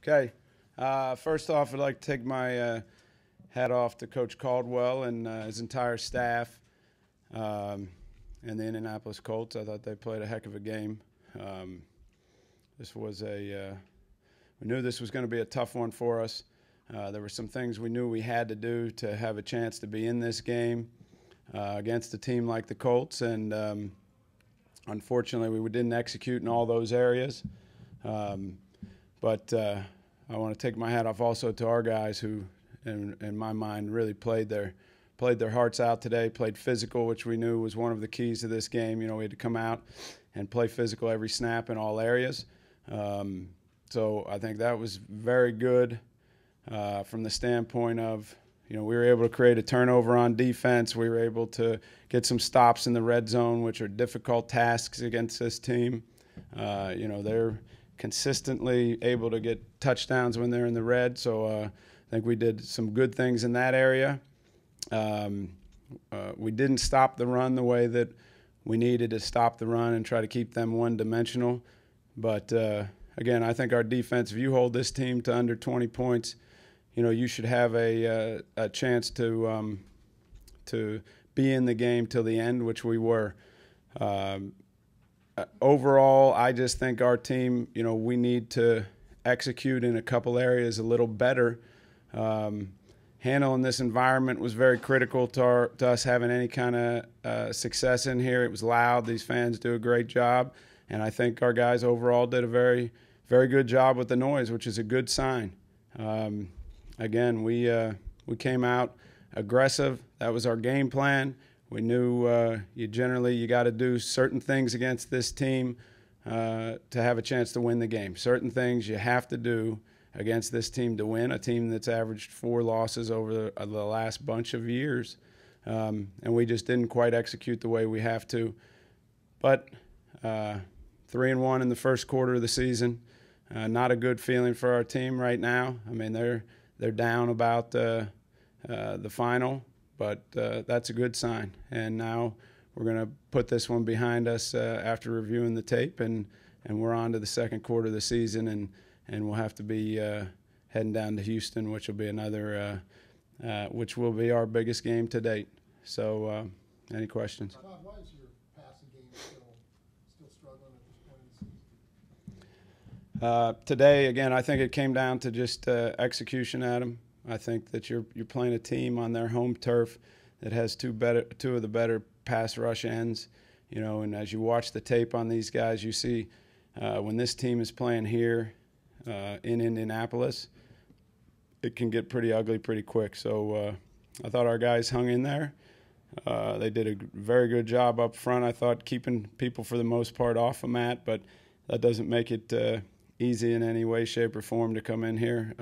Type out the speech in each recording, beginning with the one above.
Okay. First off, I'd like to take my hat off to Coach Caldwell and his entire staff and the Indianapolis Colts. I thought they played a heck of a game. This was we knew this was going to be a tough one for us. There were some things we knew we had to do to have a chance to be in this game against a team like the Colts, and unfortunately we didn't execute in all those areas. But I want to take my hat off also to our guys who, in my mind, really played their hearts out today, played physical, which we knew was one of the keys to this game. You know, we had to come out and play physical every snap in all areas. So I think that was very good from the standpoint of, you know, we were able to create a turnover on defense. We were able to get some stops in the red zone, which are difficult tasks against this team. You know, they're consistently able to get touchdowns when they're in the red. So I think we did some good things in that area. We didn't stop the run the way that we needed to stop the run and try to keep them one-dimensional. But, again, I think our defense, if you hold this team to under 20 points, you know, you should have a chance to be in the game till the end, which we were. Overall, I just think our team, you know, we need to execute in a couple areas a little better. Handling this environment was very critical to us having any kind of success in here. It was loud. These fans do a great job. And I think our guys overall did a very, very good job with the noise, which is a good sign. Again, we came out aggressive. That was our game plan. We knew you got to do certain things against this team to have a chance to win the game. Certain things you have to do against this team to win, a team that's averaged 4 losses over the last bunch of years. And we just didn't quite execute the way we have to. But 3-1 in the first quarter of the season, not a good feeling for our team right now. I mean, they're down about the final. But that's a good sign. And now we're going to put this one behind us after reviewing the tape, and we're on to the second quarter of the season, and we'll have to be heading down to Houston, which will be which will be our biggest game to date. So, any questions? Todd, why is your passing game still struggling at this point in the season? Today, again, I think it came down to just execution, Adam. I think that you're playing a team on their home turf that has two of the better pass rush ends, you know. And as you watch the tape on these guys, you see when this team is playing here in Indianapolis, it can get pretty ugly pretty quick. So I thought our guys hung in there. They did a very good job up front. I thought keeping people for the most part off of Matt, but that doesn't make it easy in any way, shape, or form to come in here.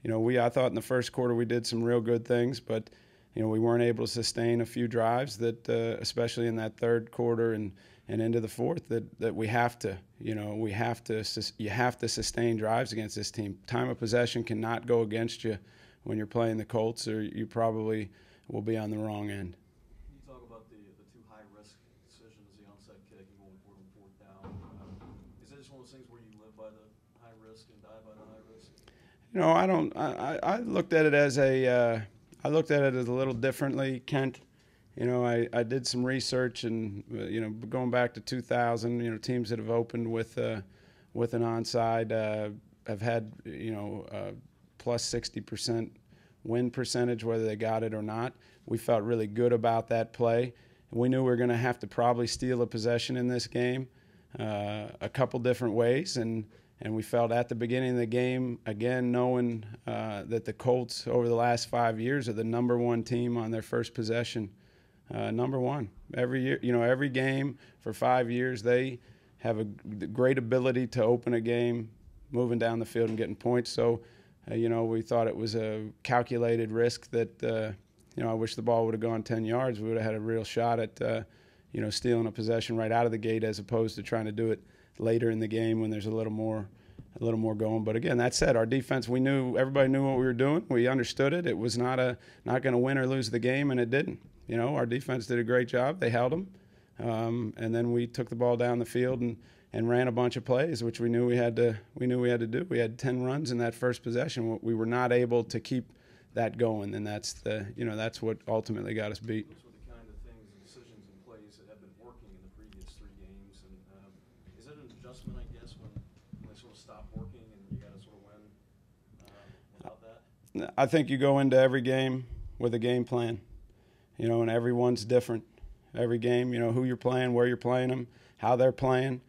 You know, I thought in the first quarter we did some real good things, but, you know, we weren't able to sustain a few drives that, especially in that third quarter and into the fourth, that we have to, you know, you have to sustain drives against this team. Time of possession cannot go against you when you're playing the Colts, or you probably will be on the wrong end. You talk about the two high-risk decisions, the onside kick and going for it on fourth down. Is that just one of those things where you live by the high risk and die by the high risk? You know, I looked at it as a little differently, Kent. You know, I did some research, and you know, going back to 2000, you know, teams that have opened with an onside have had, you know, plus 60% win percentage, whether they got it or not. We felt really good about that play. We knew we were going to have to probably steal a possession in this game a couple different ways, and we felt at the beginning of the game, again, knowing that the Colts over the last 5 years are the #1 team on their first possession. #1 every year. You know, every game for 5 years, they have a great ability to open a game, moving down the field and getting points. So, you know, we thought it was a calculated risk that, you know, I wish the ball would have gone 10 yards. We would have had a real shot at, you know, stealing a possession right out of the gate, as opposed to trying to do it later in the game when there's a little more going. But again, that said, our defense, everybody knew what we were doing. We understood it. It was not going to win or lose the game, and it didn't. You know, our defense did a great job. They held them, and then we took the ball down the field and and ran a bunch of plays, which we knew we had to do. We had 10 runs in that first possession. We were not able to keep that going, and that's what ultimately got us beat. Those were the kind of things, and decisions and plays that have been working in the previous 3 games. And is it an adjustment, I guess, when they sort of stop working and you got to sort of win without that? I think you go into every game with a game plan, and everyone's different. Every game, who you're playing, where you're playing them, how they're playing,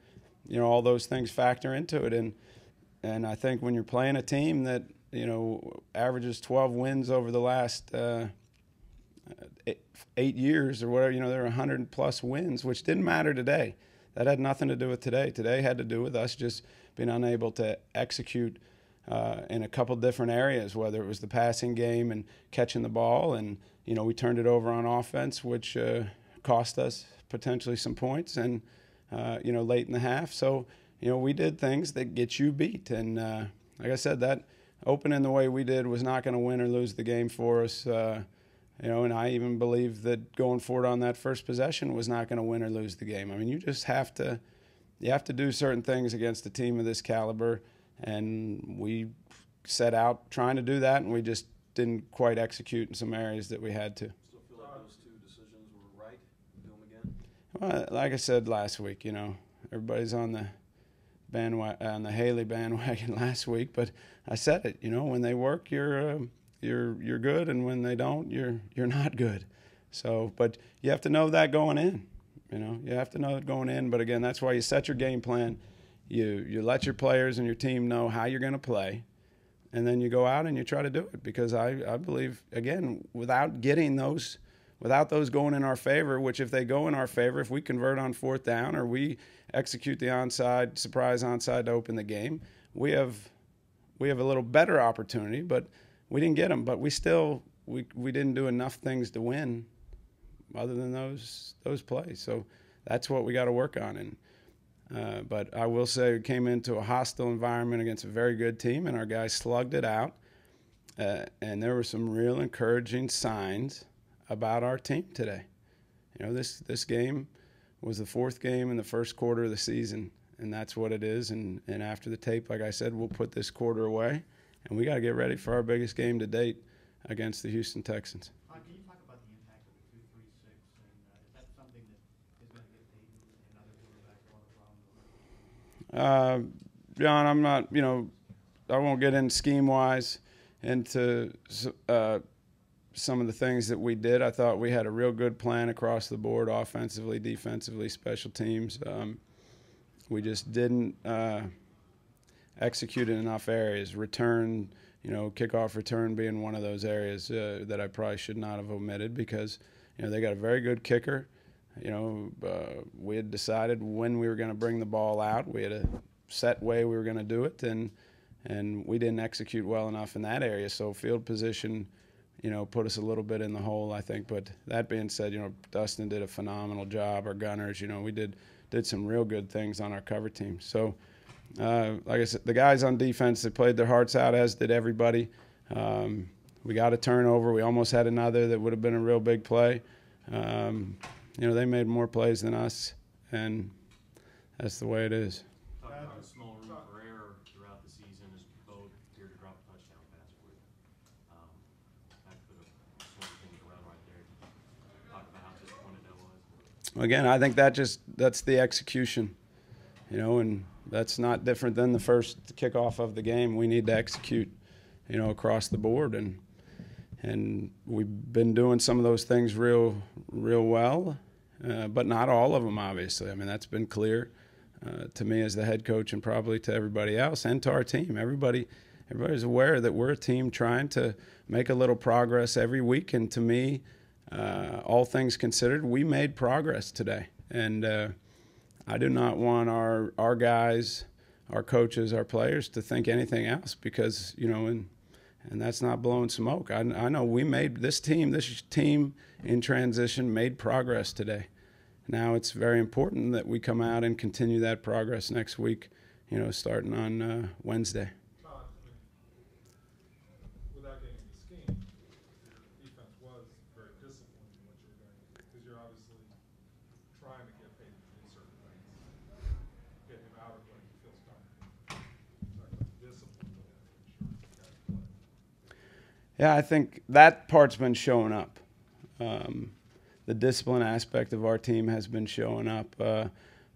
all those things factor into it. And I think when you're playing a team that, averages 12 wins over the last 8 years or whatever, there are 100+ wins, which didn't matter today. That had nothing to do with today. Today had to do with us just being unable to execute in a couple different areas, whether it was the passing game and catching the ball. And, we turned it over on offense, which cost us potentially some points and, late in the half. So, we did things that get you beat. And like I said, that opening the way we did was not going to win or lose the game for us. And I even believe that going forward on that first possession was not going to win or lose the game. I mean, you have to do certain things against a team of this caliber. And we set out trying to do that, and we just didn't quite execute in some areas that we had to. Still feel like those 2 decisions were right? Do them again? Well, like I said last week, everybody's on the Haley bandwagon last week, but I said it. When they work, you're good, and when they don't, you're not good. So, but you have to know that going in. You have to know it going in. But again, that's why you set your game plan. You let your players and your team know how you're going to play, and then you go out and you try to do it. Because I believe, again, without those going in our favor, which if they go in our favor, if we convert on 4th down or we execute the surprise onside to open the game, we have a little better opportunity. But we didn't get them. But we didn't do enough things to win, other than those plays. So that's what we got to work on. But I will say we came into a hostile environment against a very good team, and our guys slugged it out. And there were some real encouraging signs about our team today. This game was the 4th game in the first quarter of the season, and that's what it is. And after the tape, like I said, we'll put this quarter away, and we got to get ready for our biggest game to date against the Houston Texans. Can you talk about the impact of the 2-3-6, and is that something that is going to get Peyton and other quarterbacks a lot of problems? John, I'm not, I won't get in scheme-wise into some of the things that we did. I thought we had a real good plan across the board, offensively, defensively, special teams. We just didn't execute in enough areas. Return, kickoff return being one of those areas that I probably should not have omitted, because, they got a very good kicker. We had decided when we were going to bring the ball out. We had a set way we were going to do it, and we didn't execute well enough in that area. So field position, put us a little bit in the hole, I think. But that being said, Dustin did a phenomenal job. Our gunners, we did some real good things on our cover team. So, like I said, the guys on defense, they played their hearts out, as did everybody. We got a turnover. We almost had another that would have been a real big play. They made more plays than us, and that's the way it is. Talking about a small room for error throughout the season as both appeared to drop a touchdown pass for you. That could have swung things around right there. Talk about how disappointed that was. Again, I think that's the execution, and that's not different than the first kickoff of the game. We need to execute, across the board, and we've been doing some of those things real well, but not all of them, obviously. I mean, that's been clear to me as the head coach, and probably to everybody else and to our team. Everybody's aware that we're a team trying to make a little progress every week, and to me, all things considered, we made progress today. And I do not want our guys, our coaches, our players to think anything else, because, and that's not blowing smoke. I know this team in transition made progress today. Now it's very important that we come out and continue that progress next week, starting on Wednesday. Without getting into scheme, your defense was very disciplined in what you were doing, because you're obviously trying to get Peyton to do certain things, get him Yeah, I think that part's been showing up. The discipline aspect of our team has been showing up, but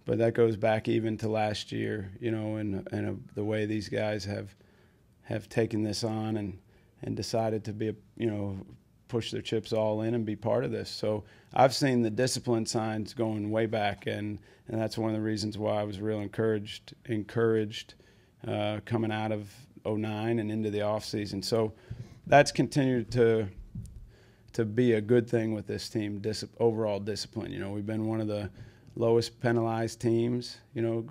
that goes back even to last year, you know, and the way these guys have taken this on and decided to be, you know, push their chips all in and be part of this. So I've seen the discipline signs going way back, and that's one of the reasons why I was real encouraged coming out of '09 and into the offseason. So that's continued to be a good thing with this team, overall discipline. You know, we've been one of the lowest penalized teams, you know,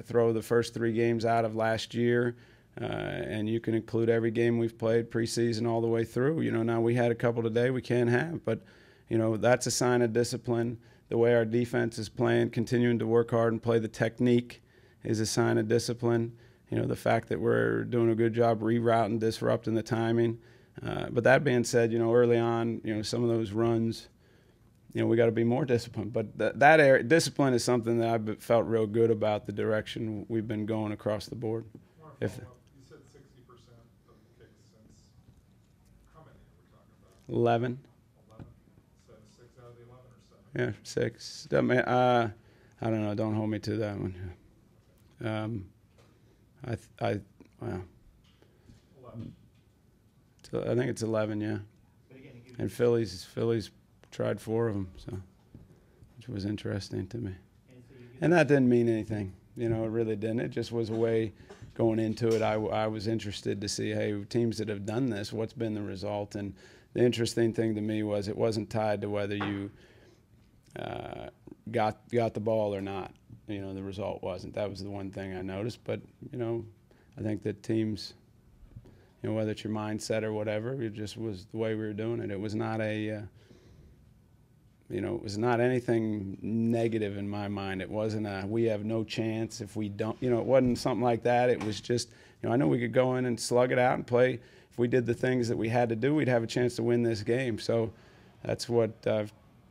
throw the first 3 games out of last year, and you can include every game we've played preseason all the way through. You know, now we had a couple today we can't have, but, you know, that's a sign of discipline. The way our defense is playing, continuing to work hard and play the technique is a sign of discipline. You know, the fact that we're doing a good job rerouting, disrupting the timing. But that being said, you know, early on, you know, some of those runs, you know, we got to be more disciplined. But that area, discipline is something that I've felt real good about the direction we've been going across the board. You said 60% of the kicks since how many are we talking about? 11. 11. So 6 out of the 11 or 7? Yeah, 6. I mean, I don't know. Don't hold me to that one. Wow. 11. So I think it's 11, yeah. But again, it gives And you- Phillies tried 4 of them, so which was interesting to me. and so you get- And that didn't mean anything, you know. It really didn't. It just was a way going into it. I was interested to see, hey, teams that have done this, what's been the result? And the interesting thing to me was it wasn't tied to whether you got the ball or not. You know, the result wasn't. That was the one thing I noticed. But you know, I think that teams, you know, whether it's your mindset or whatever, it just was the way we were doing it. It was not a you know, it was not anything negative in my mind. It wasn't a we have no chance if we don't, you know, it wasn't something like that. It was just, you know, I know we could go in and slug it out and play. If we did the things that we had to do, we'd have a chance to win this game. So that's what,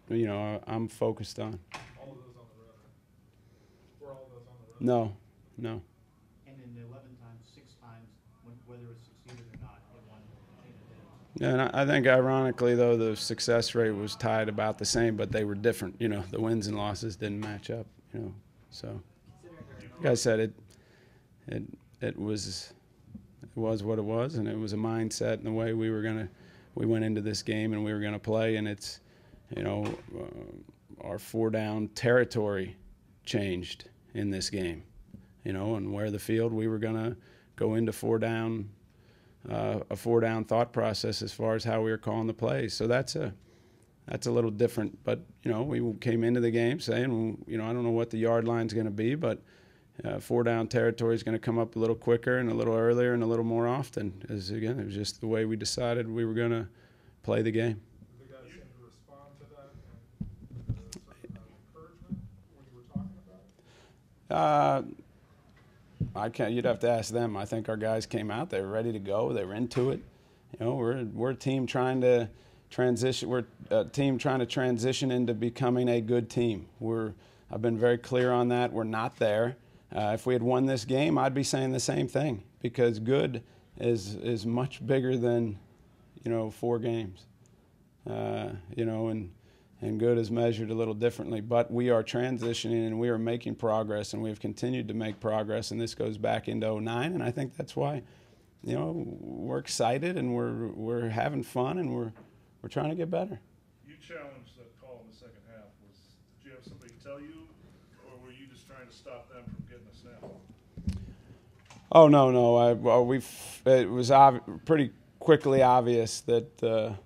you know, I'm focused on. All of those on the road. Were all of those on the road? No. And in the 11 times, 6 times, whether it succeeded or not, it won. Yeah, and I think ironically, though, the success rate was tied about the same, but they were different. You know, the wins and losses didn't match up, you know. So, like I said, it was what it was, and it was a mindset and the way we went into this game and we were gonna play. And it's, you know, our 4-down territory changed in this game, you know, and where the field we were gonna go into 4-down. A 4-down thought process as far as how we were calling the plays. So that's a little different. But, you know, we came into the game saying, you know, I don't know what the yard line's going to be, but 4-down territory is going to come up a little quicker and a little earlier and a little more often. As again, it was just the way we decided we were going to play the game. Did the guys seem to respond to that and with a certain amount of encouragement when you were talking about it? You'd have to ask them. I think our guys came out. They were ready to go. They were into it. You know, we're a team trying to transition. We're a team trying to transition into becoming a good team. I've been very clear on that. We're not there. If we had won this game, I'd be saying the same thing, because good is much bigger than, you know, 4 games. You know, and good is measured a little differently. But we are transitioning and we are making progress, and we've continued to make progress. And this goes back into '09, and I think that's why, you know, we're excited and we're having fun and we're trying to get better. You challenged that call in the second half. Did you have somebody tell you, or were you just trying to stop them from getting a snap? Oh no. It was pretty quickly obvious that.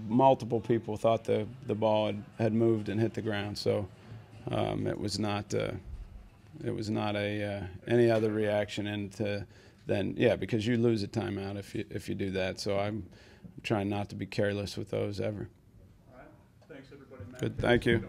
Multiple people thought the ball had moved and hit the ground, so it was not any other reaction into then, yeah, because you lose a timeout if you do that. So I'm trying not to be careless with those ever. All right. Thanks, everybody. Matt, Good, thank you.